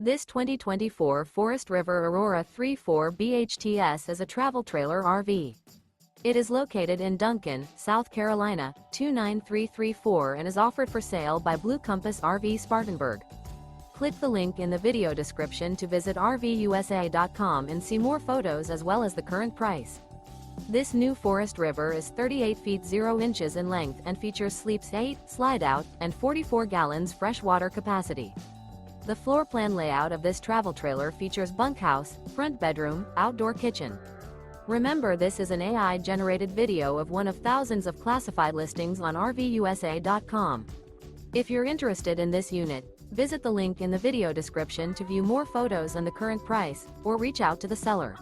This 2024 Forest River Aurora 3.4 BHTS is a travel trailer RV. It is located in Duncan, South Carolina, 29334 and is offered for sale by Blue Compass RV Spartanburg. Click the link in the video description to visit RVUSA.com and see more photos as well as the current price. This new Forest River is 38 feet 0 inches in length and features sleeps 8, Slideout, and 44 gallons freshwater capacity. The floor plan layout of this travel trailer features bunkhouse, front bedroom, outdoor kitchen. Remember, this is an AI-generated video of one of thousands of classified listings on RVUSA.com. If you're interested in this unit, visit the link in the video description to view more photos and the current price, or reach out to the seller.